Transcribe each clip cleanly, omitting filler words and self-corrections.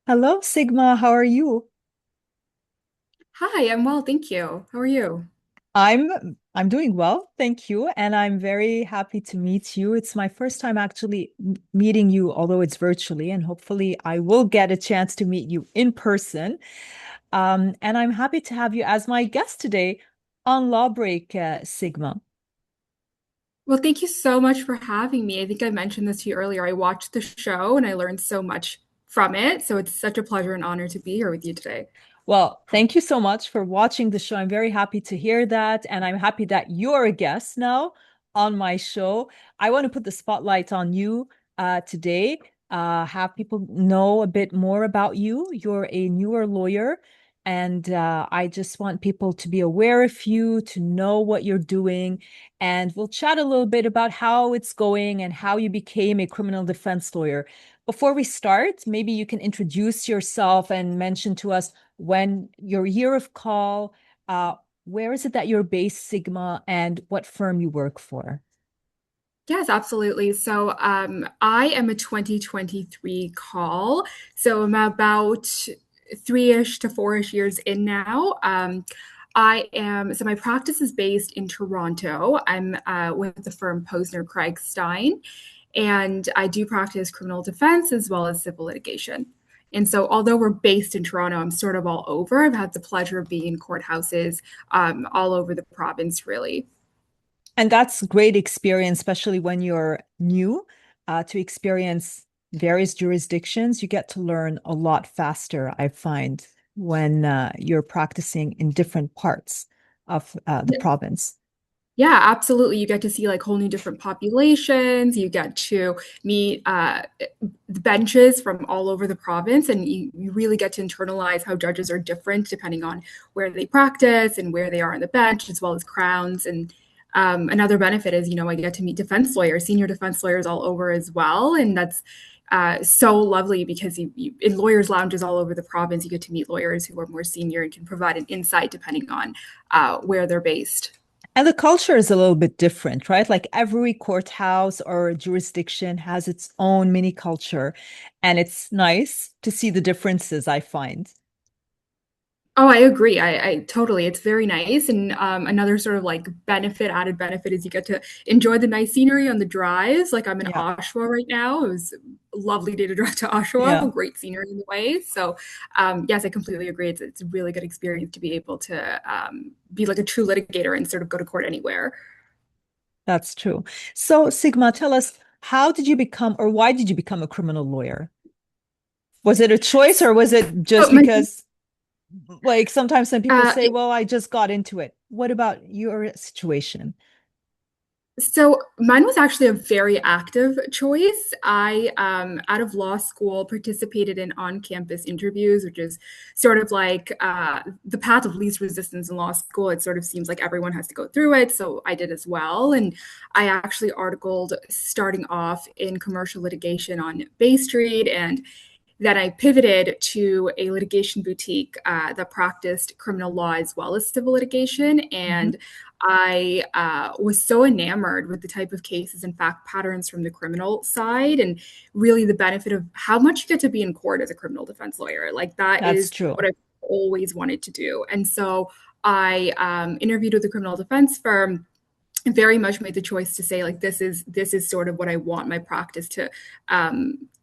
Hello, Sigma. How are you? Hi, I'm well, thank you. How are you? I'm doing well, thank you, and I'm very happy to meet you. It's my first time actually meeting you, although it's virtually, and hopefully I will get a chance to meet you in person. And I'm happy to have you as my guest today on Lawbreak, Sigma. Well, thank you so much for having me. I think I mentioned this to you earlier. I watched the show and I learned so much from it. So it's such a pleasure and honor to be here with you today. Well, thank you so much for watching the show. I'm very happy to hear that. And I'm happy that you're a guest now on my show. I want to put the spotlight on you today, have people know a bit more about you. You're a newer lawyer, and I just want people to be aware of you, to know what you're doing. And we'll chat a little bit about how it's going and how you became a criminal defense lawyer. Before we start, maybe you can introduce yourself and mention to us when your year of call, uh, where is it that you're based, Sigma, and what firm you work for? Yes, absolutely. So I am a 2023 call. So I'm about three-ish to four-ish years in now. So my practice is based in Toronto. I'm with the firm Posner Craig Stein, and I do practice criminal defense as well as civil litigation. And so, although we're based in Toronto, I'm sort of all over. I've had the pleasure of being in courthouses all over the province, really. And that's great experience, especially when you're new, to experience various jurisdictions. You get to learn a lot faster, I find, when you're practicing in different parts of the province. Yeah, absolutely. You get to see like whole new different populations. You get to meet the benches from all over the province, and you really get to internalize how judges are different depending on where they practice and where they are on the bench, as well as crowns. And another benefit is, I get to meet defense lawyers, senior defense lawyers all over as well. And that's so lovely because in lawyers' lounges all over the province, you get to meet lawyers who are more senior and can provide an insight depending on where they're based. And the culture is a little bit different, right? Like every courthouse or jurisdiction has its own mini culture. And it's nice to see the differences, I find. Oh, I agree. I totally. It's very nice. And another sort of like added benefit is you get to enjoy the nice scenery on the drives. Like I'm in Yeah. Oshawa right now. It was a lovely day to drive to Yeah, Oshawa. Great scenery in the way. So, yes, I completely agree. It's a really good experience to be able to be like a true litigator and sort of go to court anywhere. that's true. So, Sigma, tell us, how did you become, or why did you become a criminal lawyer? Was it a choice or was it So just my because, like, sometimes some people uh, say, well, I just got into it. What about your situation? So mine was actually a very active choice. I, out of law school, participated in on-campus interviews, which is sort of like the path of least resistance in law school. It sort of seems like everyone has to go through it, so I did as well. And I actually articled starting off in commercial litigation on Bay Street, and then I pivoted to a litigation boutique that practiced criminal law as well as civil litigation. Mhm. And I was so enamored with the type of cases and fact patterns from the criminal side, and really the benefit of how much you get to be in court as a criminal defense lawyer. Like, that That's is true. what I've always wanted to do. And so I interviewed with a criminal defense firm, very much made the choice to say, like, this is sort of what I want my practice to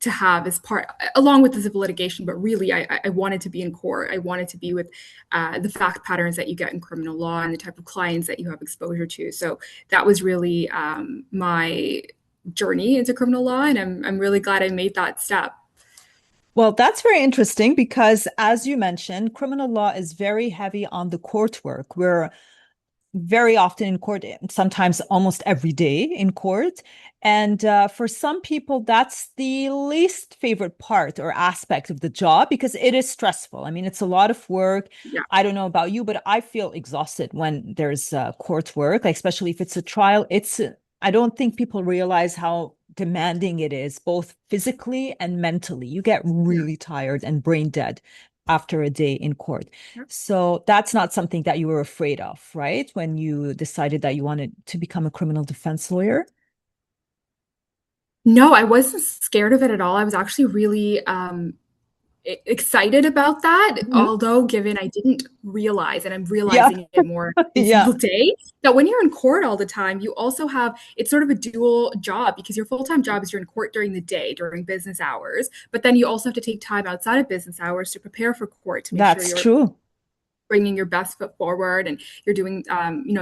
have as part, along with the civil litigation. But really, I wanted to be in court. I wanted to be with the fact patterns that you get in criminal law and the type of clients that you have exposure to. So that was really my journey into criminal law, and I'm really glad I made that step. Well, that's very interesting because, as you mentioned, criminal law is very heavy on the court work. We're very often in court, sometimes almost every day in court. And for some people, that's the least favorite part or aspect of the job because it is stressful. I mean, it's a lot of work. Yeah. I don't know about you, but I feel exhausted when there's court work, like especially if it's a trial. I don't think people realize how demanding it is, both physically and mentally. You get Yeah. really tired and brain dead after a day in court. So that's not something that you were afraid of, right? When you decided that you wanted to become a criminal defense lawyer. No, I wasn't scared of it at all. I was actually really excited about that, Mhm. although given I didn't realize, and I'm Yeah. realizing it more every Yeah. single day, that when you're in court all the time, you also have it's sort of a dual job because your full-time job is you're in court during the day, during business hours, but then you also have to take time outside of business hours to prepare for court to make sure That's you're true. bringing your best foot forward and you're doing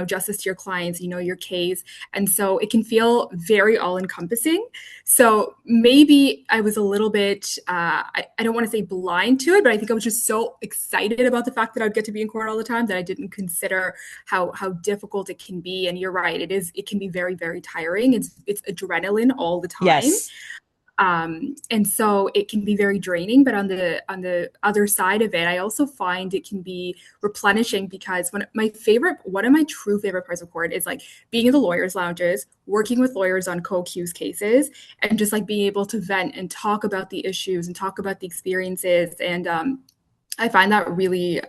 justice to your clients, your case, and so it can feel very all encompassing. So maybe I was a little bit I don't want to say blind to it, but I think I was just so excited about the fact that I'd get to be in court all the time that I didn't consider how difficult it can be. And you're right, it can be very, very tiring. It's adrenaline all the time. Yes. And so it can be very draining. But on the other side of it, I also find it can be replenishing because one of my true favorite parts of court is like being in the lawyers' lounges, working with lawyers on co-accused cases, and just like being able to vent and talk about the issues and talk about the experiences. And I find that really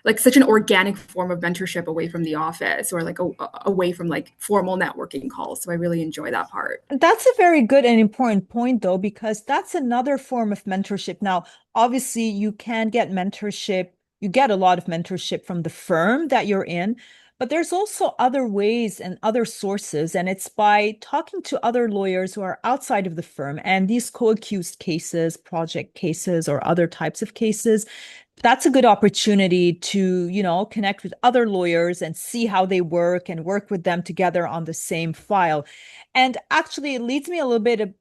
like such an organic form of mentorship away from the office or like away from like formal networking calls. So I really enjoy that part. That's a very good and important point, though, because that's another form of mentorship. Now, obviously, you can get mentorship, you get a lot of mentorship from the firm that you're in, but there's also other ways and other sources. And it's by talking to other lawyers who are outside of the firm and these co-accused cases, project cases, or other types of cases. That's a good opportunity to, connect with other lawyers and see how they work and work with them together on the same file. And actually, it leads me a little bit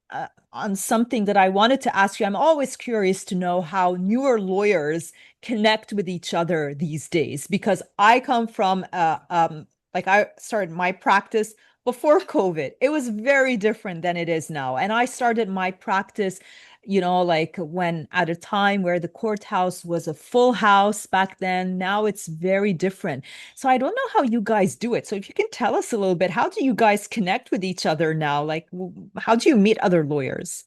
on something that I wanted to ask you. I'm always curious to know how newer lawyers connect with each other these days, because I come from, like I started my practice before COVID. It was very different than it is now. And I started my practice like when at a time where the courthouse was a full house back then. Now it's very different. So I don't know how you guys do it. So if you can tell us a little bit, how do you guys connect with each other now? Like, how do you meet other lawyers?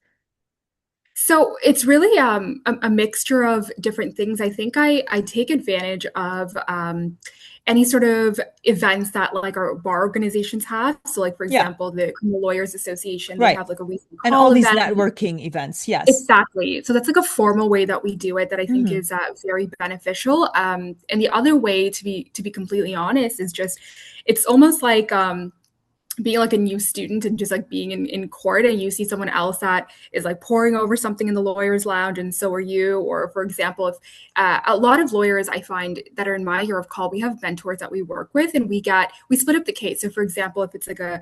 So it's really a mixture of different things. I think I take advantage of any sort of events that like our bar organizations have. So like for Yeah, example, the Criminal Lawyers Association, they right. have like a recent And call all these event. networking events. Yes. Exactly. So that's like a formal way that we do it that I think Hmm. is very beneficial. And the other way, to be completely honest, is just it's almost like being like a new student and just like being in court and you see someone else that is like poring over something in the lawyer's lounge and so are you. Or for example, if a lot of lawyers I find that are in my year of call, we have mentors that we work with and we split up the case. So for example, if it's like a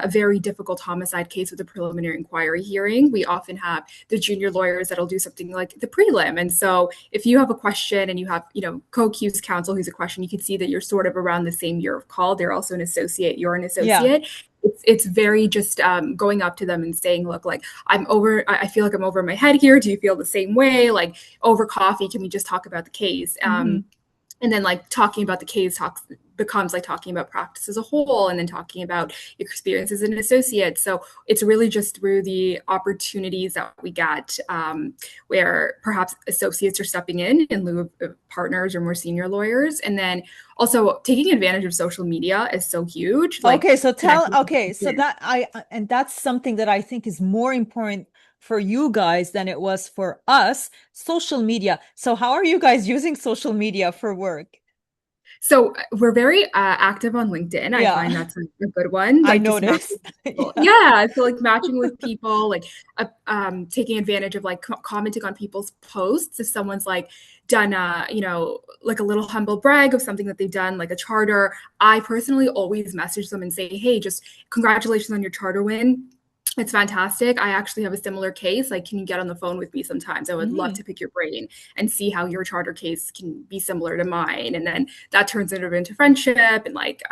very difficult homicide case with a preliminary inquiry hearing, we often have the junior lawyers that'll do something like the prelim. And so if you have a question and you have co-accused counsel who's a question, you can see that you're sort of around the same year of call. They're also an associate, you're an Yeah. associate. It's very just going up to them and saying, look, like I feel like I'm over my head here. Do you feel the same way? Like over coffee, can we just talk about the case? Hmm. And then like talking about the case talks becomes like talking about practice as a whole and then talking about your experience as an associate. So it's really just through the opportunities that we get where perhaps associates are stepping in lieu of partners or more senior lawyers. And then also taking advantage of social media is so huge, like connecting with Okay, so people. and that's something that I think is more important for you guys than it was for us, social media. So how are you guys using social media for work? So we're very active on LinkedIn. I Yeah, find that's a good one. I Like just matching noticed. with people. Yeah. Yeah, so like matching with people, like taking advantage of like commenting on people's posts. If someone's like done like a little humble brag of something that they've done, like a charter, I personally always message them and say, hey, just congratulations on your charter win. It's fantastic. I actually have a similar case. Like, can you get on the phone with me sometimes? I would love Mhm. to pick your brain and see how your charter case can be similar to mine. And then that turns it into friendship and like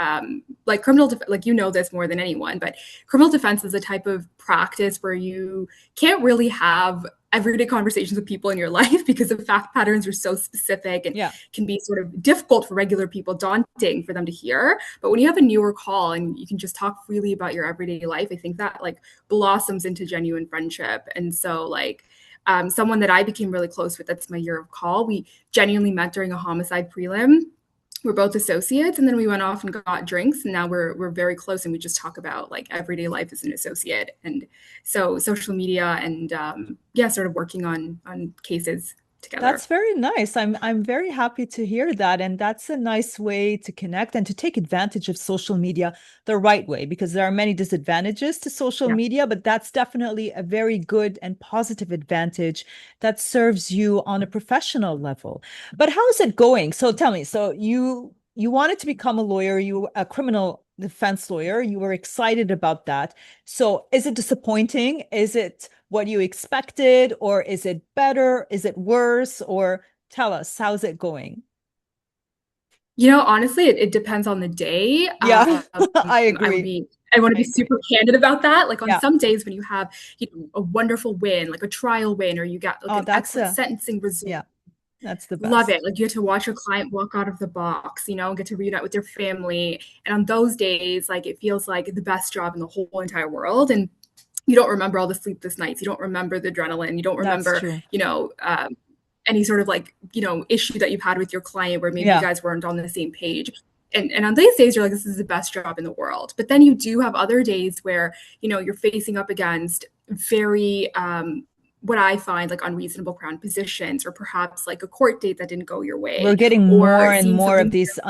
like this more than anyone, but criminal defense is a type of practice where you can't really have everyday conversations with people in your life because the fact patterns are so specific and Yeah. can be sort of difficult for regular people, daunting for them to hear. But when you have a newer call and you can just talk freely about your everyday life, I think that like blossoms into genuine friendship. And so like someone that I became really close with, that's my year of call, we genuinely met during a homicide prelim. We're both associates, and then we went off and got drinks, and now we're very close, and we just talk about like everyday life as an associate. And so social media and yeah, sort of working on cases. together. That's very nice. I'm very happy to hear that. And that's a nice way to connect and to take advantage of social media the right way, because there are many disadvantages to social Yeah. media, but that's definitely a very good and positive advantage that serves you on a professional level. But how is it going? So tell me, so you wanted to become a lawyer, you a criminal defense lawyer, you were excited about that. So is it disappointing? Is it what you expected, or is it better? Is it worse? Or tell us, how's it going? Honestly, it depends on the day. Yeah, I agree. I want to I be agree. super candid about that. Like on Yeah. some days when you have, a wonderful win, like a trial win, or you get like Oh, an that's excellent a, sentencing result. yeah, that's the Love it. best. Like you get to watch your client walk out of the box, get to read out with their family. And on those days, like it feels like the best job in the whole entire world. And you don't remember all the sleepless nights. You don't remember the adrenaline. You don't That's remember, true. any sort of like, issue that you've had with your client where maybe you Yeah. guys weren't on the same page. And on these days, you're like, this is the best job in the world. But then you do have other days where, you're facing up against very, what I find like unreasonable crown positions, or perhaps like a court date that didn't go your We're way, getting more or and seeing more of something these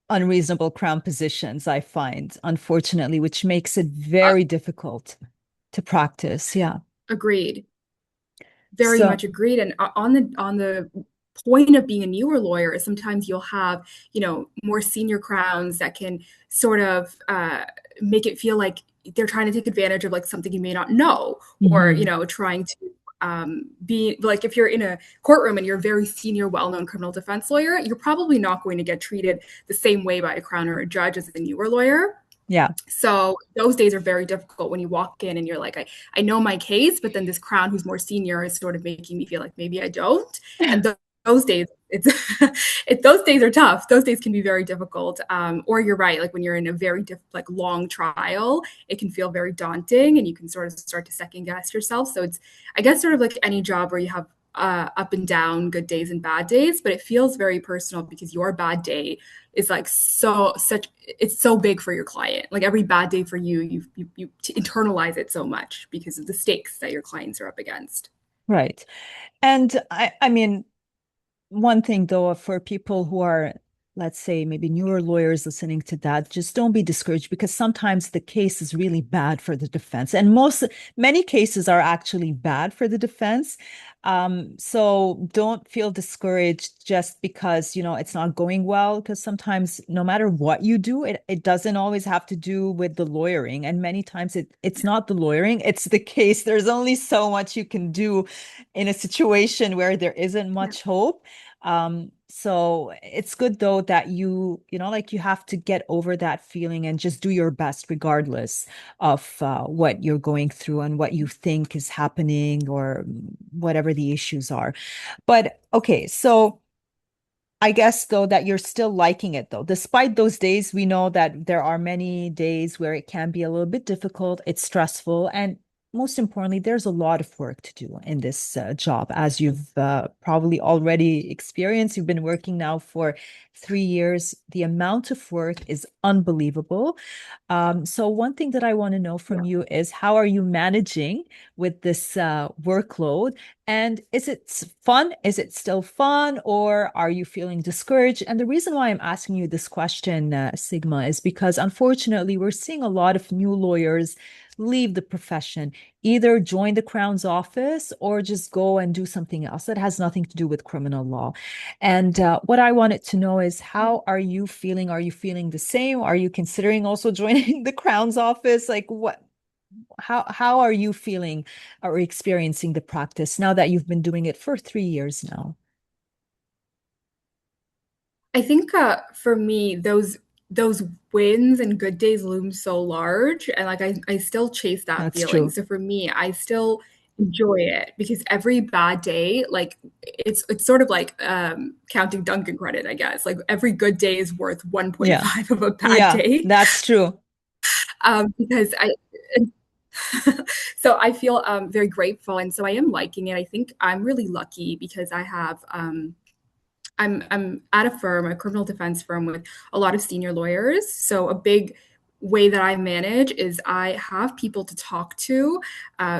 unreasonable crown positions, I find, unfortunately, which makes it uh, very difficult to practice. Yeah. agreed. Very So, much agreed. And on the point of being a newer lawyer is sometimes you'll have, more senior crowns that can sort of make it feel like they're trying to take advantage of like something you may not know, or mhm. trying to be like, if you're in a courtroom and you're a very senior, well-known criminal defense lawyer, you're probably not going to get treated the same way by a crown or a judge as a newer lawyer. Yeah. So those days are very difficult when you walk in and you're like, I know my case, but then this crown who's more senior is sort of making me feel like maybe I don't. And those days, it's those days are tough. Those days can be very difficult. Or you're right, like when you're in a very like long trial, it can feel very daunting, and you can sort of start to second guess yourself. So it's, I guess, sort of like any job where you have up and down, good days and bad days, but it feels very personal because your bad day is like it's so big for your client. Like every bad day for you, you internalize it so much because of the stakes that your clients are up against. Right. And I mean, one thing though, for people who are, let's say, maybe newer lawyers listening to that, just don't be discouraged, because sometimes the case is really bad for the defense. And many cases are actually bad for the defense. So don't feel discouraged just because, it's not going well, because sometimes no matter what you do, it doesn't always have to do with the lawyering. And many times it's not the lawyering, it's the case. There's only so much you can do in a situation where there isn't Yeah. much hope. So it's good though that like you have to get over that feeling and just do your best regardless of what you're going through and what you think is happening, or whatever the issues are. But okay, so I guess though that you're still liking it though. Despite those days, we know that there are many days where it can be a little bit difficult, it's stressful, and most importantly, there's a lot of work to do in this job, as you've probably already experienced. You've been working now for 3 years. The amount of work is unbelievable. So one thing that I want to know from Yeah. you is, how are you managing with this workload? And is it fun? Is it still fun, or are you feeling discouraged? And the reason why I'm asking you this question, Sigma, is because unfortunately, we're seeing a lot of new lawyers leave the profession, either join the Crown's office or just go and do something else that has nothing to do with criminal law. And what I wanted to know is, how are you feeling? Are you feeling the same? Are you considering also joining the Crown's office? Like what? How are you feeling or experiencing the practice now that you've been doing it for 3 years now? I think for me, those wins and good days loom so large, and like I still chase that That's feeling. true. So for me, I still enjoy it because every bad day, like it's sort of like counting Dunkin' credit, I guess. Like every good day is worth Yeah. 1.5 of a bad Yeah, day. that's true. Because I so I feel very grateful, and so I am liking it. I think I'm really lucky because I have I'm at a firm, a criminal defense firm with a lot of senior lawyers. So a big way that I manage is I have people to talk to,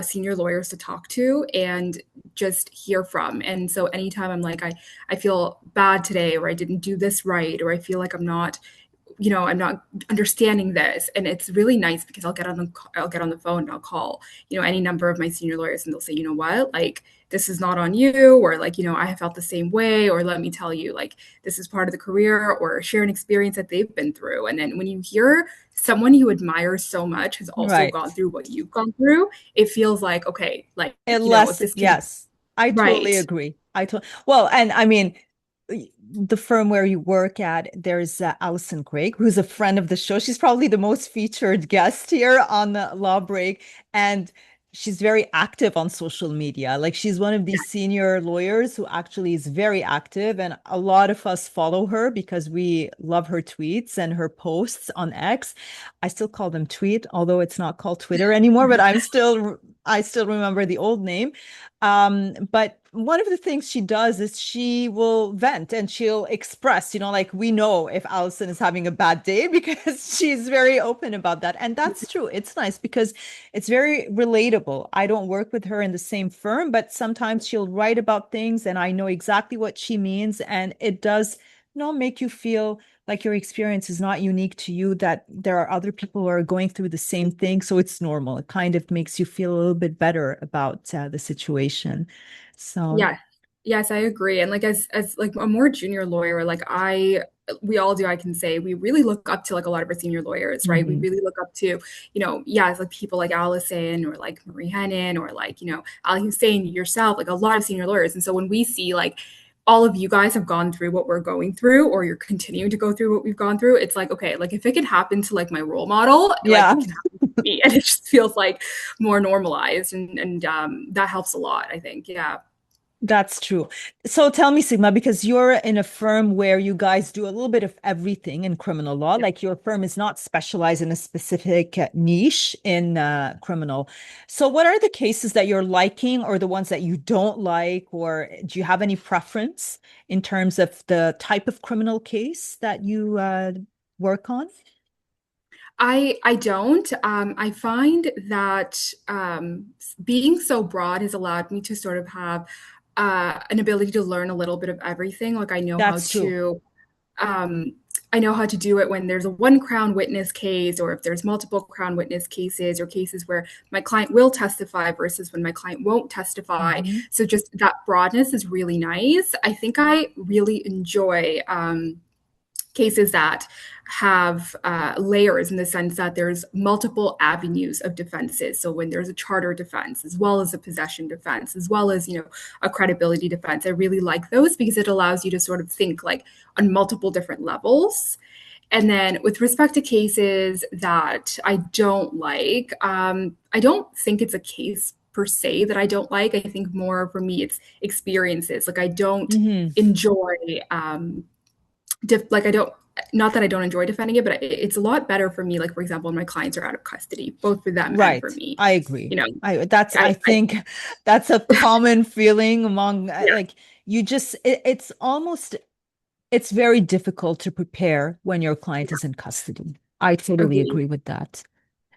senior lawyers to talk to, and just hear from. And so anytime I'm like, I feel bad today, or I didn't do this right, or I feel like I'm not understanding this. And it's really nice because I'll get on the phone and I'll call, any number of my senior lawyers, and they'll say, you know what, like this is not on you, or like, I have felt the same way, or let me tell you, like this is part of the career, or share an experience that they've been through. And then when you hear someone you admire so much has also Right. gone through what you've gone through, it feels like, okay, like, if Unless, this can, yes, I totally right. agree. Well, and I mean, the firm where you work at, there's Allison Craig, who's a friend of the show. She's probably the most featured guest here on the Law Break, and she's very active on social media. Like she's one of these senior lawyers who actually is very active, and a lot of us follow her because we love her tweets and her posts on X. I still call them tweet, although it's not called Twitter anymore, but I still remember the old name. But one of the things she does is she will vent and she'll express, like we know if Allison is having a bad day because she's very open about that. And that's true. It's nice because it's very relatable. I don't work with her in the same firm, but sometimes she'll write about things and I know exactly what she means. And it does, make you feel like your experience is not unique to you, that there are other people who are going through the same thing. So it's normal. It kind of makes you feel a little bit better about the situation. So, Yes. Yes, I agree. And like as like a more junior lawyer, like we all do, I can say we really look up to like a lot of our senior lawyers, right? We mhm. really look up to, yeah, it's like people like Allison or like Marie Hennon or like, Ali Hussein, yourself, like a lot of senior lawyers. And so when we see like all of you guys have gone through what we're going through, or you're continuing to go through what we've gone through, it's like, okay, like if it can happen to like my role model, like Yeah. it can happen to me. And it just feels like more normalized, and that helps a lot, I think. Yeah. That's true. So tell me, Sigma, because you're in a firm where you guys do a little bit of everything in criminal law, like your firm is not specialized in a specific niche in criminal. So what are the cases that you're liking or the ones that you don't like, or do you have any preference in terms of the type of criminal case that you work on? I don't. I find that being so broad has allowed me to sort of have an ability to learn a little bit of everything. Like That's true. um, I know how to do it when there's a one crown witness case, or if there's multiple crown witness cases, or cases where my client will testify versus when my client won't testify. Mhm. So just that broadness is really nice. I think I really enjoy cases that have layers, in the sense that there's multiple avenues of defenses. So when there's a charter defense, as well as a possession defense, as well as, a credibility defense, I really like those because it allows you to sort of think like on multiple different levels. And then with respect to cases that I don't like, I don't think it's a case per se that I don't like. I think more for me, it's experiences. Like I don't Mhm. enjoy like I don't, not that I don't enjoy defending it, but it's a lot better for me. Like for example, when my clients are out of custody, both for them and for Right. me. I agree. You know, I I think that's a common feeling among yeah, like it's almost it's very difficult to prepare when your client is in custody. I totally agree. agree with that.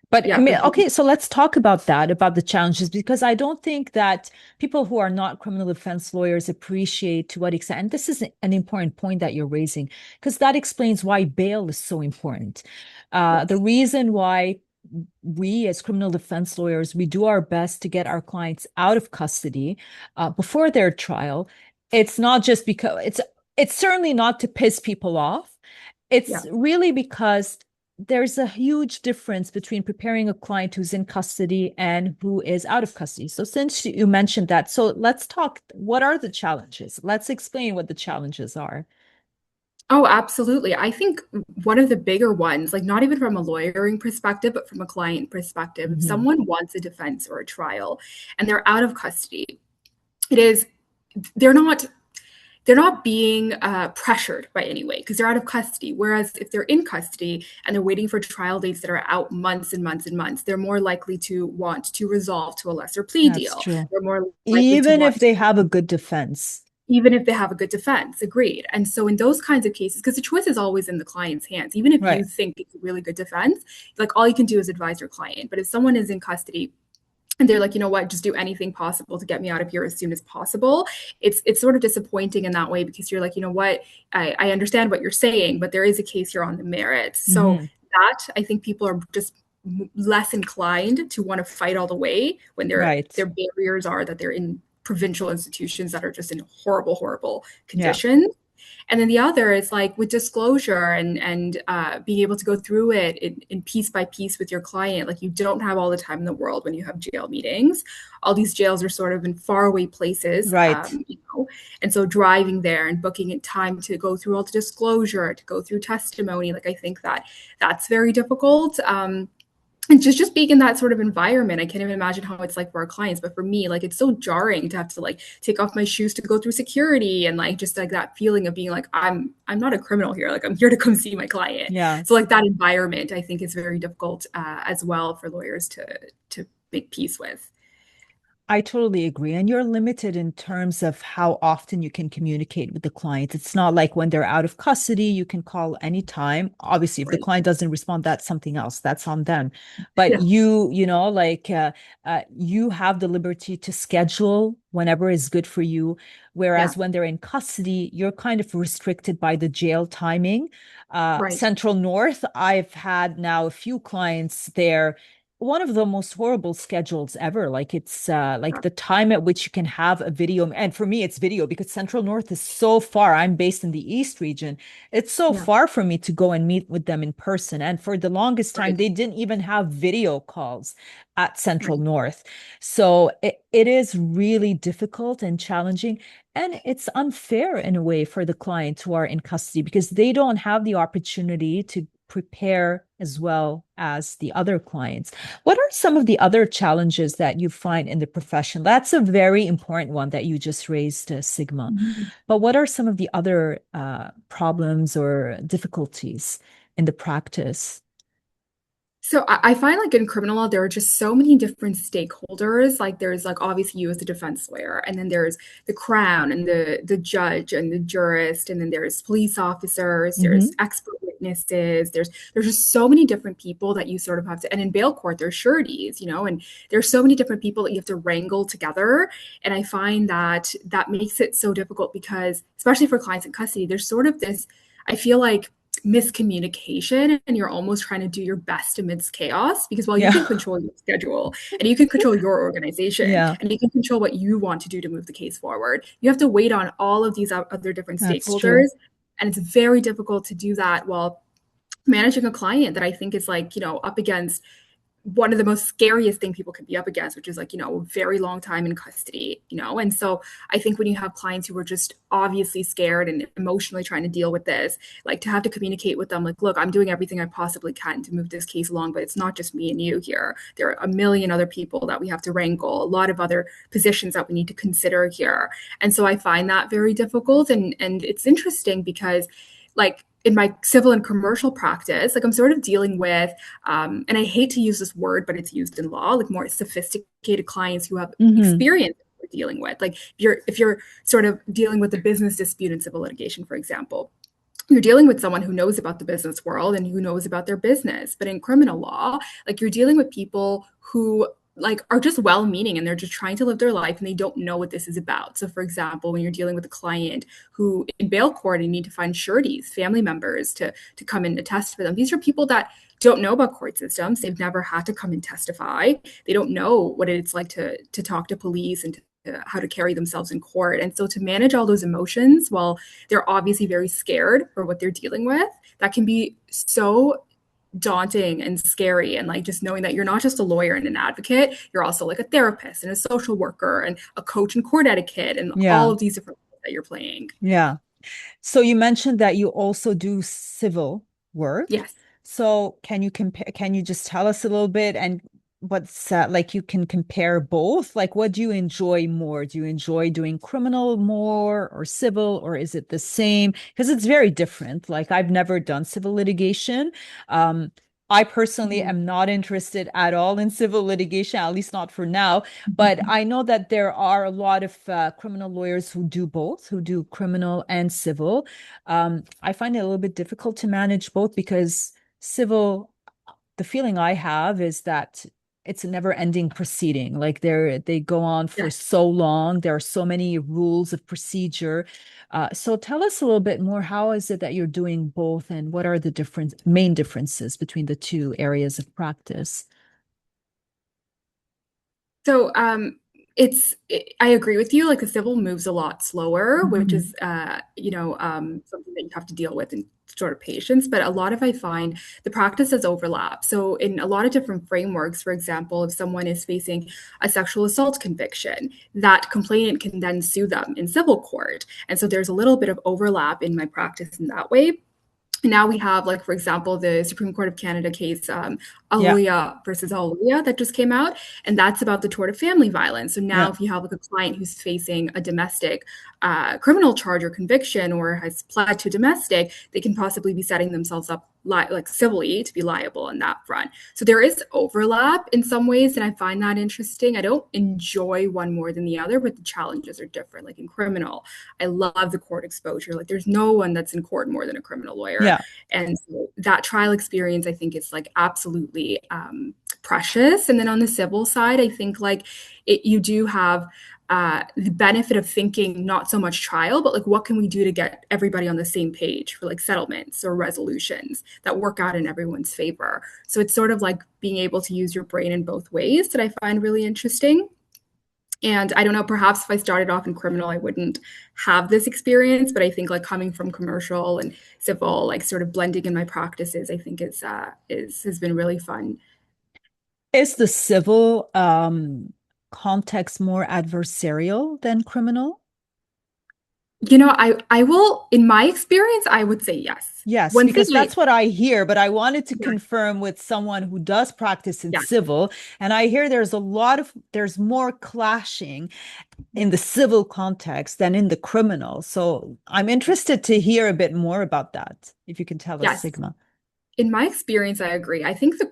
But I Yeah, mean, agree. okay, so let's talk about that, about the challenges, because I don't think that people who are not criminal defense lawyers appreciate to what extent, and this is an important point that you're raising, because that explains why bail is so important. The Yes. reason why we as criminal defense lawyers, we do our best to get our clients out of custody before their trial. It's not just because it's certainly not to piss people off. Yeah. It's really because there's a huge difference between preparing a client who's in custody and who is out of custody. So since you mentioned that, so let's talk. What are the challenges? Let's explain what the challenges are. Oh, absolutely. I think one of the bigger ones, like not even from a lawyering perspective, but from a client perspective, if Mhm. someone wants a defense or a trial and they're out of custody, it is they're not they're not being pressured by any way because they're out of custody. Whereas if they're in custody and they're waiting for trial dates that are out months and months and months, they're more likely to want to resolve to a lesser plea That's deal. true. They're more likely to Even if want they have a good defense. even if they have a good defense. Agreed. And so in those kinds of cases, because the choice is always in the client's hands, even if you Right. think it's a really good defense, like all you can do is advise your client. But if someone is in custody and they're like, you know what, just do anything possible to get me out of here as soon as possible, it's sort of disappointing in that way, because you're like, you know what, I understand what you're saying, but there is a case here on the merits. So Hmm. that, I think people are just less inclined to want to fight all the way when Right. their barriers are that they're in provincial institutions that are just in horrible, horrible Yeah. conditions. And then the other is like with disclosure and being able to go through it in piece by piece with your client. Like you don't have all the time in the world when you have jail meetings. All these jails are sort of in faraway places, Right. and so driving there and booking in time to go through all the disclosure, to go through testimony. Like I think that that's very difficult. And just being in that sort of environment, I can't even imagine how it's like for our clients. But for me, like it's so jarring to have to like take off my shoes to go through security, and like just like that feeling of being like I'm not a criminal here, like I'm here to come see my client. Yeah. So like that environment, I think is very difficult as well for lawyers to make peace with. I totally agree. And you're limited in terms of how often you can communicate with the client. It's not like when they're out of custody, you can call anytime. Obviously, if the Right. client doesn't respond, that's something else. That's on them. But Yeah. you have the liberty to schedule whenever is good for you. Yeah. Whereas when they're in custody, you're kind of restricted by the jail timing. Right. Central North, I've had now a few clients there, one of the most horrible schedules ever. Like it's like Yeah. the time at which you can have a video. And for me, it's video because Central North is so far. I'm based in the East region. It's so Yeah. far for me to go and meet with them in person. And for the longest time, Right. they didn't even have video calls at Central Right. North. So it is really difficult and challenging. And it's unfair in a way for the clients who are in custody because they don't have the opportunity to prepare as well as the other clients. What are some of the other challenges that you find in the profession? That's a very important one that you just raised, Sigma. Mhm. But what are some of the other problems or difficulties in the practice? So I find like in criminal law, there are just so many different stakeholders. Like there's like obviously you as the defense lawyer, and then there's the crown and the judge and the jurist, and then there's police officers, there's Hmm. expert witnesses, there's just so many different people that you sort of have to, and in bail court, there's sureties, and there's so many different people that you have to wrangle together. And I find that that makes it so difficult because, especially for clients in custody, there's sort of this, I feel like miscommunication, and you're almost trying to do your best amidst chaos, because while you can Yeah. control your schedule and you can control your organization Yeah, and you can control what you want to do to move the case forward, you have to wait on all of these other different that's true. stakeholders, and it's very difficult to do that while managing a client that I think is like, up against one of the most scariest thing people could be up against, which is like, a very long time in custody. And so I think when you have clients who are just obviously scared and emotionally trying to deal with this, like to have to communicate with them, like, look, I'm doing everything I possibly can to move this case along, but it's not just me and you here. There are a million other people that we have to wrangle, a lot of other positions that we need to consider here. And so I find that very difficult. And it's interesting because like in my civil and commercial practice, like I'm sort of dealing with, and I hate to use this word, but it's used in law, like more sophisticated clients who have Hmm. experience dealing with. Like if you're sort of dealing with a business dispute in civil litigation, for example, you're dealing with someone who knows about the business world and who knows about their business. But in criminal law, like you're dealing with people who like are just well-meaning and they're just trying to live their life and they don't know what this is about. So for example, when you're dealing with a client who in bail court you need to find sureties, family members to come in to test for them. These are people that don't know about court systems. They've never had to come and testify. They don't know what it's like to talk to police and how to carry themselves in court. And so to manage all those emotions while they're obviously very scared for what they're dealing with, that can be so daunting and scary. And like just knowing that you're not just a lawyer and an advocate, you're also like a therapist and a social worker and a coach in court etiquette and all Yeah. of these different roles that you're playing. Yeah. So you mentioned that you also do civil work. Yes. So can you just tell us a little bit and what's like you can compare both? Like what do you enjoy more? Do you enjoy doing criminal more or civil, or is it the same? Because it's very different. Like I've never done civil litigation. Um, I personally Mhm. am not interested at all in civil litigation, at least not for now. But I know that there are a lot of criminal lawyers who do both, who do criminal and civil. I find it a little bit difficult to manage both because civil, the feeling I have is that it's a never-ending proceeding. Like they go on for Yes. so long. There are so many rules of procedure. So tell us a little bit more. How is it that you're doing both, and what are the main differences between the two areas of practice? So I agree with you. Like the civil moves a lot slower, which Mhm. is something that you have to deal with in sort of patience. But a lot of I find the practices overlap. So in a lot of different frameworks, for example, if someone is facing a sexual assault conviction, that complainant can then sue them in civil court. And so there's a little bit of overlap in my practice in that way. Now we have, like, for example, the Supreme Court of Canada case, Yeah, Aloya versus Aloya, that just came out, and that's about the tort of family violence. So now, yeah. if you have like a client who's facing a domestic criminal charge or conviction or has pled to domestic, they can possibly be setting themselves up like civilly to be liable on that front. So there is overlap in some ways, and I find that interesting. I don't enjoy one more than the other, but the challenges are different. Like in criminal, I love the court exposure. Like there's no one that's in court more than a criminal lawyer. Yeah. And so that trial experience, I think, is like absolutely precious. And then on the civil side, I think like you do have the benefit of thinking not so much trial, but like what can we do to get everybody on the same page for like settlements or resolutions that work out in everyone's favor. So it's sort of like being able to use your brain in both ways that I find really interesting. And I don't know, perhaps if I started off in criminal, I wouldn't have this experience. But I think like coming from commercial and civil, like sort of blending in my practices, I think is has been really fun. Is the civil context more adversarial than criminal? I will, in my experience, I would say yes. Yes, One thing because I that's what I hear, but I wanted to yeah, confirm with someone who does practice in yeah, civil, and I hear there's more clashing yeah. in the civil context than in the criminal. So I'm interested to hear a bit more about that, if you can tell us, Yes. Sigma. In my experience, I agree. I think the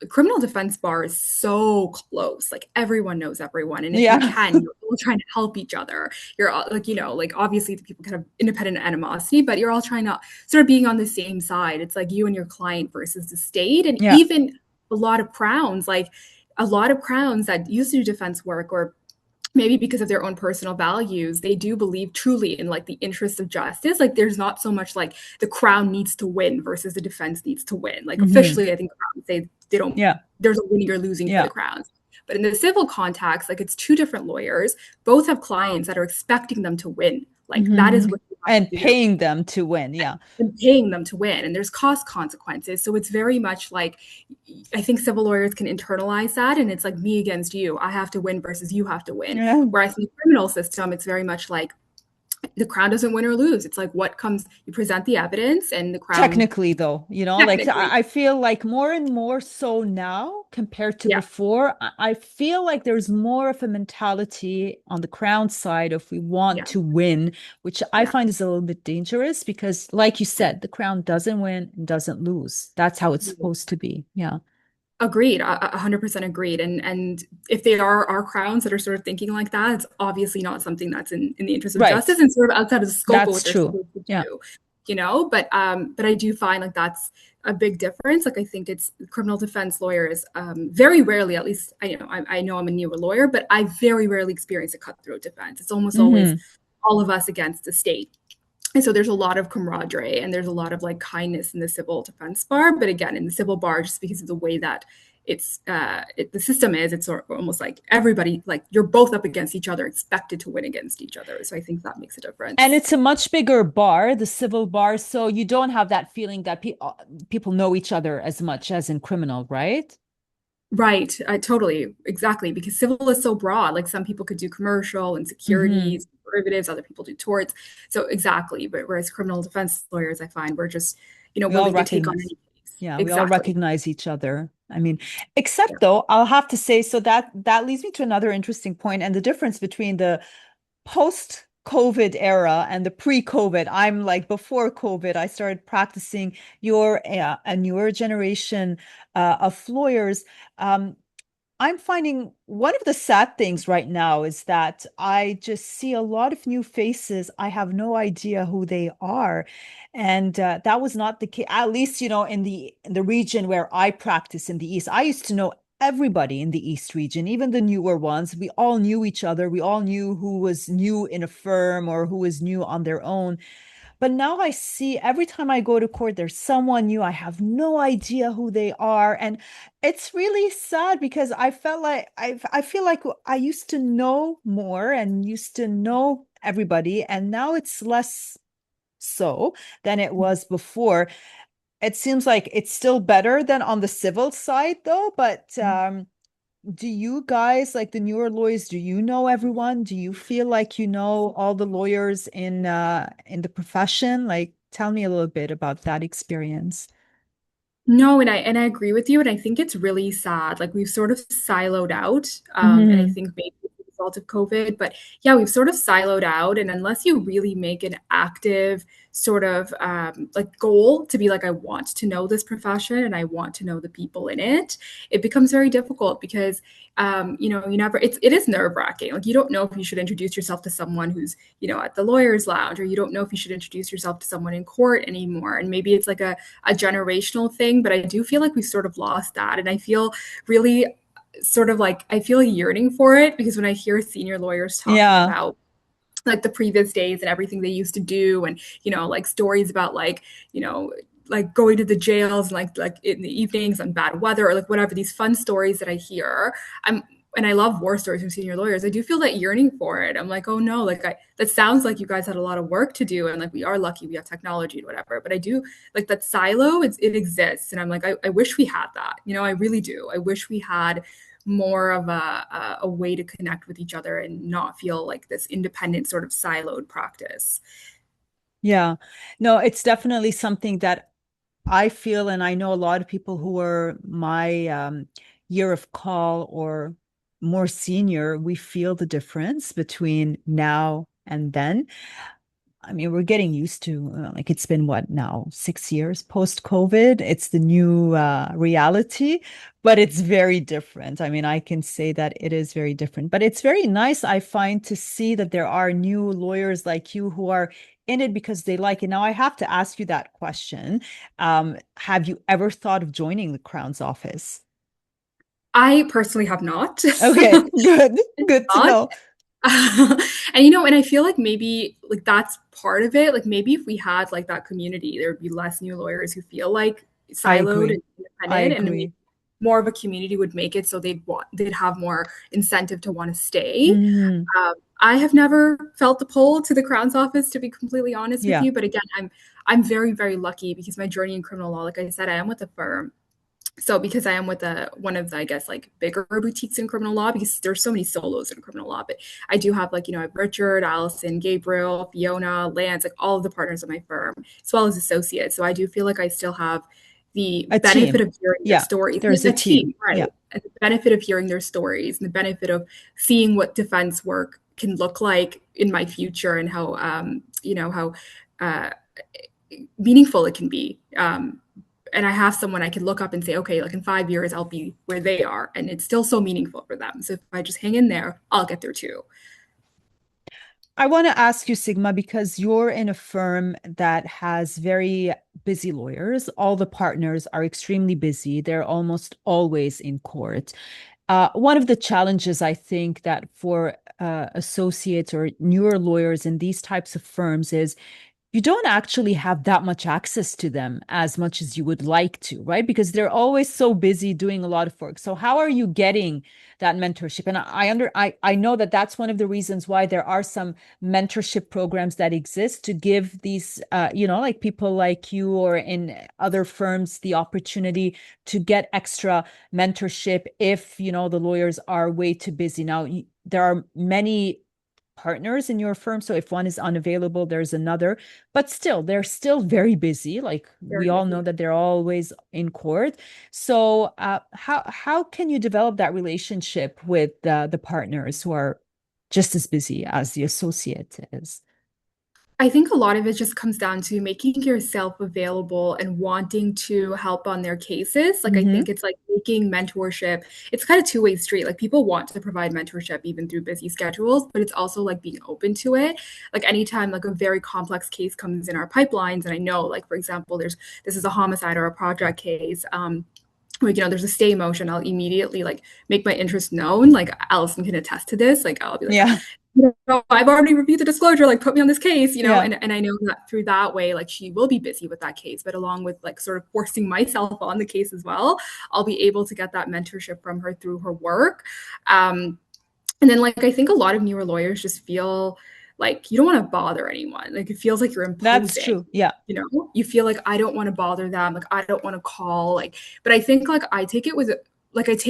criminal defense bar is so close. Like everyone knows everyone, and if you Yeah. can, you're all trying to help each other. You're all like, like obviously the people kind of independent animosity, but you're all trying to sort of being on the same side. It's like you and your client versus the state, and Yeah. even a lot of crowns, like a lot of crowns that used to do defense work or maybe because of their own personal values, they do believe truly in like the interests of justice. Like there's not so much like the crown needs to win versus the defense needs to win. Like Hmm. officially, I think crowns say they don't, Yeah. there's a winning or losing for the Yeah. crowns. But in the civil context, like it's two different lawyers, both have clients that are expecting them to win. Like that Hmm. is what you have And to do paying them to win. Yeah. and paying them to win. And there's cost consequences. So it's very much like I think civil lawyers can internalize that. And it's like me against you. I have to win versus you have to win. Yeah. Whereas in the criminal system, it's very much like the crown doesn't win or lose. It's like what comes, you present the evidence and the crown Technically, though, like technically, I feel like more and more so now compared to yeah, before, I feel like there's more of a mentality on the crown side of we want yeah, to win, which I yeah. find is a little bit dangerous because, like you said, the crown doesn't win and doesn't lose. That's how it's Yeah. supposed to be. Yeah. Agreed, 100% agreed. And if they are our crowns that are sort of thinking like that, it's obviously not something that's in the interest of Right. justice and sort of outside of the scope of That's what they're true. supposed to Yeah. do, But I do find like that's a big difference. Like I think it's criminal defense lawyers very rarely, at least I know I'm a newer lawyer, but I very rarely experience a cutthroat defense. It's almost always Hmm. all of us against the state. And so there's a lot of camaraderie and there's a lot of like kindness in the civil defense bar. But again, in the civil bar, just because of the way that the system is, it's sort of almost like everybody, like you're both up against each other, expected to win against each other. So I think that makes a And difference. it's a much bigger bar, the civil bar, so you don't have that feeling that people know each other as much as in criminal, right? Right, totally, exactly. Because civil is so broad. Like some people could do commercial and Hmm. securities, derivatives, other people do torts. So exactly. But whereas criminal defense lawyers, I find we're just, We all willing to take on recognize. any case. Yeah, we all Exactly. recognize each other. I mean, Yeah. except though, I'll have to say, so that leads me to another interesting point and the difference between the post COVID era and the pre-COVID. I'm like before COVID, I started practicing. You're a newer generation of lawyers. Um, I'm finding one of the sad things right now is that I just see a lot of new faces. I have no idea who they are. And that was not the case, at least, in the region where I practice in the East. I used to know everybody in the East region, even the newer ones. We all knew each other. We all knew who was new in a firm or who was new on their own. But now I see every time I go to court, there's someone new. I have no idea who they are. And it's really sad because I felt like I feel like I used to know more and used to know everybody. And now it's less so than it was before. It seems like it's still better than on the civil side, though. But do you guys, like the newer lawyers, do you know everyone? Do you feel like you know all the lawyers in the profession? Like, tell me a little bit about that experience. No, and I agree with you, and I think it's really sad. Like we've sort of siloed out, and I Hmm. think maybe as a result of COVID, but yeah, we've sort of siloed out. And unless you really make an active sort of like goal to be like, I want to know this profession and I want to know the people in it, it becomes very difficult because you never it is nerve-wracking. Like you don't know if you should introduce yourself to someone who's, at the lawyer's lounge, or you don't know if you should introduce yourself to someone in court anymore. And maybe it's like a generational thing, but I do feel like we've sort of lost that. And I feel really sort of like I feel a yearning for it because when I hear senior lawyers talking Yeah. about like the previous days and everything they used to do, and like stories about like like going to the jails and like in the evenings on bad weather or like whatever, these fun stories that I hear. I'm And I love war stories from senior lawyers. I do feel that yearning for it. I'm like, oh no, like that sounds like you guys had a lot of work to do, and like we are lucky we have technology and whatever. But I do like that silo. It exists, and I'm like, I wish we had that. I really do. I wish we had more of a way to connect with each other and not feel like this independent sort of siloed practice. Yeah. No, it's definitely something that I feel, and I know a lot of people who are my year of call or more senior, we feel the difference between now and then. I mean, we're getting used to like it's been what now, 6 years post-COVID. It's the new reality, but it's very different. I mean, I can say that it is very different, but it's very nice, I find, to see that there are new lawyers like you who are in it because they like it. Now, I have to ask you that question. Have you ever thought of joining the Crown's office? I personally have not. Okay, good. Good to Not. know. And I feel like maybe like that's part of it. Like maybe if we had like that community, there would be less new lawyers who feel like I siloed agree. and I independent, and then maybe agree. more of a community would make it so they'd have more incentive to want to stay. Mhm. I have never felt the pull to the Crown's office, to be completely honest with Yeah, you. But again, I'm very, very lucky because my journey in criminal law, like I said, I am with a firm. So because I am with one of the, I guess, like bigger boutiques in criminal law, because there's so many solos in criminal law, but I do have like, I have Richard, Allison, Gabriel, Fiona, Lance, like all of the partners of my firm, as well as associates. So I do feel like I still have the a benefit team. of hearing their Yeah, stories. there's a A team. team, right? Yeah. And the benefit of hearing their stories and the benefit of seeing what defense work can look like in my future, and how how uh, meaningful it can be. And I have someone I can look up and say, okay, like in 5 years, I'll be where they are. And it's still so meaningful for them. So if I just hang in there, I'll get there too. I want to ask you, Sigma, because you're in a firm that has very busy lawyers. All the partners are extremely busy. They're almost always in court. One of the challenges I think that for associates or newer lawyers in these types of firms is you don't actually have that much access to them as much as you would like to, right? Because they're always so busy doing a lot of work. So how are you getting that mentorship? And I know that that's one of the reasons why there are some mentorship programs that exist to give these like people like you or in other firms the opportunity to get extra mentorship if, the lawyers are way too busy. Now, there are many partners in your firm. So if one is unavailable, there's another. But still, they're still very busy. Like we Very all know busy. that they're always in court. So how can you develop that relationship with the partners who are? just as busy as the associate is. I think a lot of it just comes down to making yourself available and wanting to help on their cases. Like, I Hmm. think it's like making mentorship, it's kind of two-way street. Like, people want to provide mentorship even through busy schedules, but it's also like being open to it. Like, anytime like a very complex case comes in our pipelines, and I know, like, for example, this is a homicide or a project case. Like, there's a stay motion, I'll immediately like make my interest known. Like, Allison can attest to this. Like, I'll be like, Yeah. I've already reviewed the disclosure, like put me on this case, Yeah. and I know that through that way, like she will be busy with that case, but along with like sort of forcing myself on the case as well, I'll be able to get that mentorship from her through her work. Um, and then like I think a lot of newer lawyers just feel like you don't want to bother anyone. Like it feels like you're That's imposing, true. Yeah. you feel like I don't want to bother them, like I don't want to call, like, but I think like I take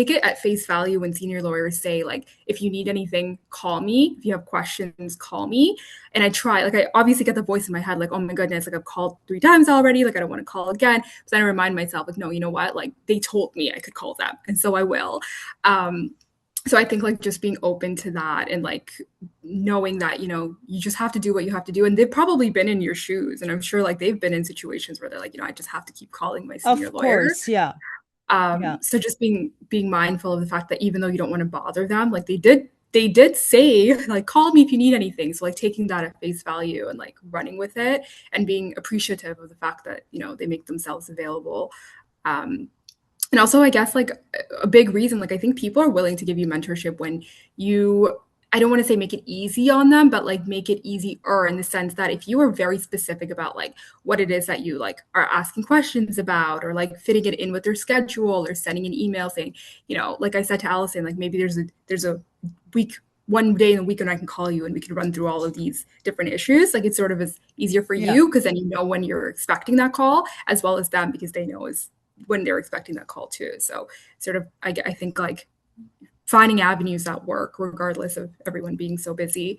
it at face value when senior lawyers say like if you need anything, call me. If you have questions, call me. And I try, like I obviously get the voice in my head, like, oh my goodness, like I've called 3 times already, like I don't want to call again. But then I remind myself, like, no, you know what? Like they told me I could call them. And so I will. So I think like just being open to that and like knowing that you just have to do what you have to do, and they've probably been in your shoes, and I'm sure like they've been in situations where they're like, I just have to keep calling my senior Of lawyer. course. Yeah. Yeah. So just being mindful of the fact that even though you don't want to bother them, like they did say like call me if you need anything, so like taking that at face value and like running with it and being appreciative of the fact that they make themselves available. um, and also I guess like a big reason, like I think people are willing to give you mentorship when you, I don't want to say make it easy on them, but like make it easier in the sense that if you are very specific about like what it is that you like are asking questions about, or like fitting it in with their schedule, or sending an email saying, like I said to Allison, like maybe there's a week, one day in the week when I can call you and we can run through all of these different issues. Like it's sort of is easier for Yeah. you because then you know when you're expecting that call, as well as them because they know is when they're expecting that call too. So sort of, I think like finding avenues that work regardless of everyone being so busy.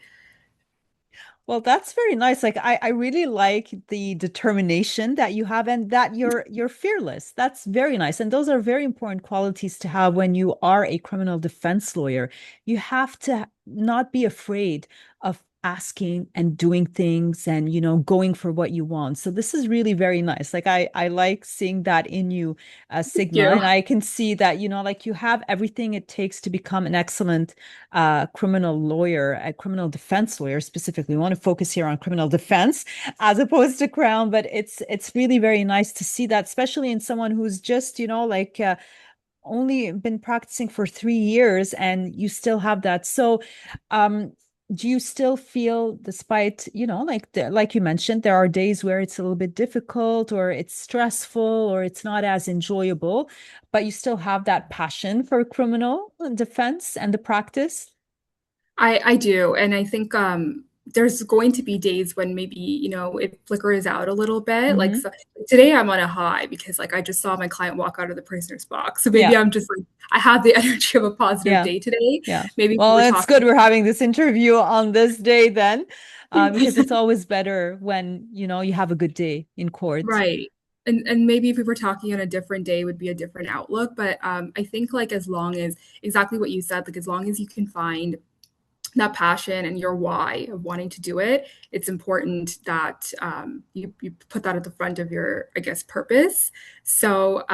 Well, that's very nice. Like I really like the determination that you have and that you're fearless. That's very nice. And those are very important qualities to have when you are a criminal defense lawyer. You have to not be afraid of asking and doing things and going for what you want. So this is really very nice. Like I like seeing that in you, Thank Sigma, you. and I can see that like you have everything it takes to become an excellent criminal lawyer, a criminal defense lawyer specifically. We want to focus here on criminal defense as opposed to crown, but it's really very nice to see that, especially in someone who's just, only been practicing for 3 years and you still have that. So, do you still feel, despite, like you mentioned, there are days where it's a little bit difficult or it's stressful or it's not as enjoyable, but you still have that passion for criminal defense and the practice? I do. And I think there's going to be days when maybe, it flickers out a little bit. Like Hmm. so, today I'm on a high because like I just saw my client walk out of the prisoner's box. So maybe Yeah. I'm just like I have the energy of a positive Yeah. day today. Yeah. Maybe if we Well, were it's talking good we're having this interview on this day then, because it's always better when, you have a good day in court. right. And maybe if we were talking on a different day would be a different outlook. But I think like as long as exactly what you said, like as long as you can find that passion and your why of wanting to do it, it's important that you put that at the front of your, I guess, purpose. So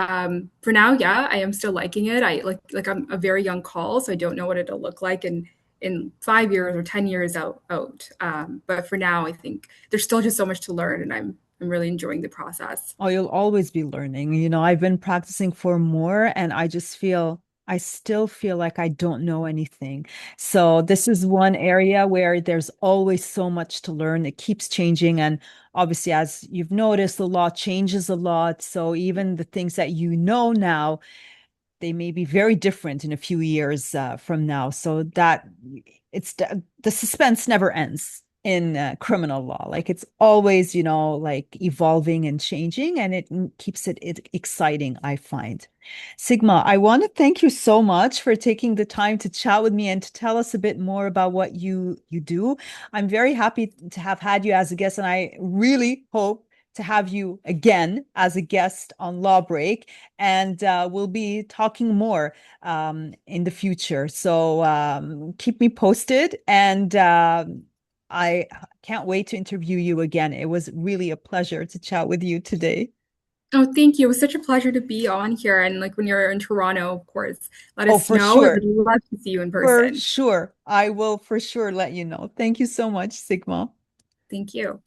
for now, yeah, I am still liking it. I like I'm a very young call, so I don't know what it'll look like in 5 years or 10 years out. But for now, I think there's still just so much to learn, and I'm really enjoying the process. Oh, you'll always be learning. I've been practicing for more and I still feel like I don't know anything. So this is one area where there's always so much to learn. It keeps changing. And obviously, as you've noticed, the law changes a lot. So even the things that you know now, they may be very different in a few years from now. So that it's the suspense never ends in criminal law. Like it's always, like evolving and changing, and it keeps it exciting, I find. Sigma, I want to thank you so much for taking the time to chat with me and to tell us a bit more about what you do. I'm very happy to have had you as a guest, and I really hope to have you again as a guest on Law Break, and we'll be talking more in the future. So keep me posted, and I can't wait to interview you again. It was really a pleasure to chat with you today. Oh, thank you. It was such a pleasure to be on here. And like when you're in Toronto, of course, let Oh, us for know. I would sure. love to see you in For person. sure. I will for sure let you know. Thank you so much, Sigma. Thank you.